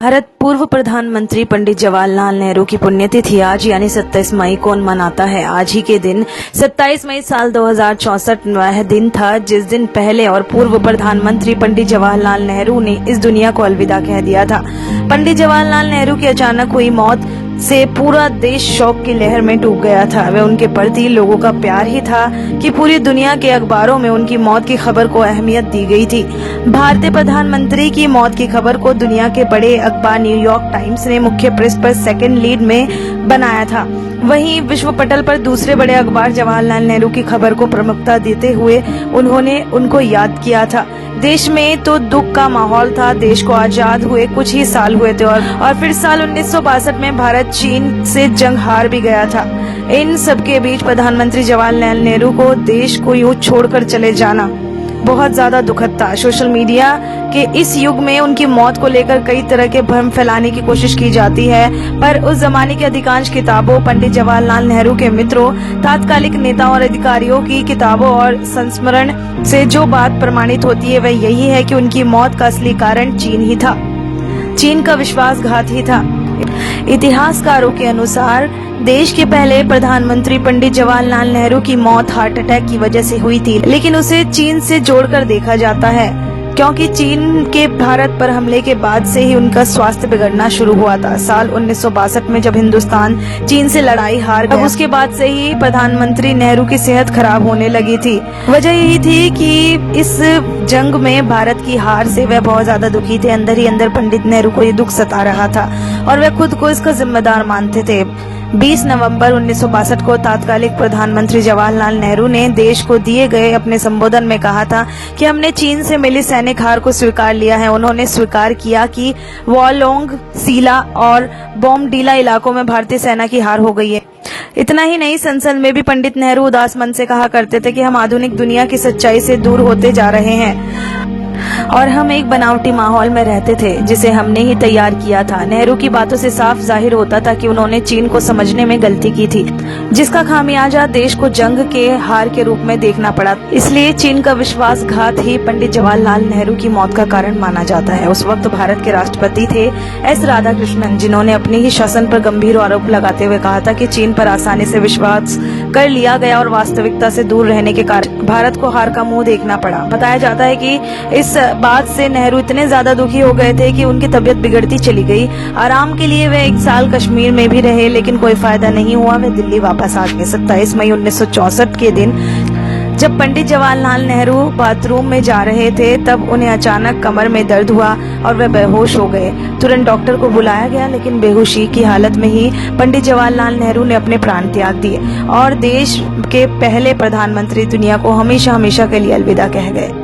भारत पूर्व प्रधानमंत्री पंडित जवाहरलाल नेहरू की पुण्यतिथि आज यानी 27 मई को मनाता है। आज ही के दिन 27 मई साल 2064 वह दिन था जिस दिन पहले और पूर्व प्रधानमंत्री पंडित जवाहरलाल नेहरू ने इस दुनिया को अलविदा कह दिया था। पंडित जवाहरलाल नेहरू की अचानक हुई मौत से पूरा देश शोक की लहर में डूब गया था। वह उनके प्रति लोगों का प्यार ही था कि पूरी दुनिया के अखबारों में उनकी मौत की खबर को अहमियत दी गई थी। भारतीय प्रधानमंत्री की मौत की खबर को दुनिया के बड़े अखबार न्यूयॉर्क टाइम्स ने मुख्य पृष्ठ पर सेकंड लीड में बनाया था। वहीं विश्व पटल पर दूसरे बड़े अखबार जवाहरलाल नेहरू की खबर को प्रमुखता देते हुए उन्होंने उनको याद किया था। देश में तो दुख का माहौल था। देश को आजाद हुए कुछ ही साल हुए थे और फिर साल 1962 में भारत चीन से जंग हार भी गया था। इन सबके बीच प्रधानमंत्री जवाहरलाल नेहरू को देश को यूं छोड़कर चले जाना बहुत ज्यादा दुखद था। सोशल मीडिया के इस युग में उनकी मौत को लेकर कई तरह के भ्रम फैलाने की कोशिश की जाती है, पर उस जमाने की अधिकांश किताबों, पंडित जवाहरलाल नेहरू के मित्रों, तात्कालिक नेताओं और अधिकारियों की किताबों और संस्मरण से जो बात प्रमाणित होती है वह यही है कि उनकी मौत का असली कारण चीन ही था। चीन का विश्वासघात ही था। इतिहासकारों के अनुसार देश के पहले प्रधानमंत्री पंडित जवाहरलाल नेहरू की मौत हार्ट अटैक की वजह से हुई थी, लेकिन उसे चीन से जोड़कर देखा जाता है क्योंकि चीन के भारत पर हमले के बाद से ही उनका स्वास्थ्य बिगड़ना शुरू हुआ था। साल 1962 में जब हिंदुस्तान चीन से लड़ाई हार गया, उसके बाद से ही प्रधानमंत्री नेहरू की सेहत खराब होने लगी थी। वजह यही थी कि इस जंग में भारत की हार से वह बहुत ज्यादा दुखी थे। अंदर ही अंदर पंडित नेहरू को ये दुख सता रहा था और वह खुद को इसका जिम्मेदार मानते थे। 20 नवंबर 1962 को तत्कालीन प्रधानमंत्री जवाहरलाल नेहरू ने देश को दिए गए अपने संबोधन में कहा था कि हमने चीन से मिली सैनिक हार को स्वीकार लिया है। उन्होंने स्वीकार किया कि वॉलोंग, सीला और बोमडीला इलाकों में भारतीय सेना की हार हो गई है। इतना ही नहीं, संसद में भी पंडित नेहरू उदास मन से कहा करते थे कि हम आधुनिक दुनिया की सच्चाई से दूर होते जा रहे हैं और हम एक बनावटी माहौल में रहते थे जिसे हमने ही तैयार किया था। नेहरू की बातों से साफ जाहिर होता था कि उन्होंने चीन को समझने में गलती की थी, जिसका खामियाजा देश को जंग के हार के रूप में देखना पड़ा। इसलिए चीन का विश्वासघात ही पंडित जवाहरलाल नेहरू की मौत का कारण माना जाता है। उस वक्त भारत के राष्ट्रपति थे एस राधाकृष्णन, जिन्होंने अपने ही शासन पर गंभीर आरोप लगाते हुए कहा था कि चीन पर आसानी से विश्वास कर लिया गया और वास्तविकता से दूर रहने के कारण भारत को हार का मुंह देखना पड़ा। बताया जाता है कि इस बात से नेहरू इतने ज्यादा दुखी हो गए थे कि उनकी तबीयत बिगड़ती चली गई। आराम के लिए वे 1 साल कश्मीर में भी रहे, लेकिन कोई फायदा नहीं हुआ। वे दिल्ली वापस आ गए। 27 मई 1964 के दिन जब पंडित जवाहरलाल नेहरू बाथरूम में जा रहे थे तब उन्हें अचानक कमर में दर्द हुआ और वे बेहोश हो गए। तुरंत डॉक्टर को बुलाया गया, लेकिन बेहोशी की हालत में ही पंडित जवाहरलाल नेहरू ने अपने प्राण त्याग दिए और देश के पहले प्रधानमंत्री दुनिया को हमेशा हमेशा के लिए अलविदा कह गए।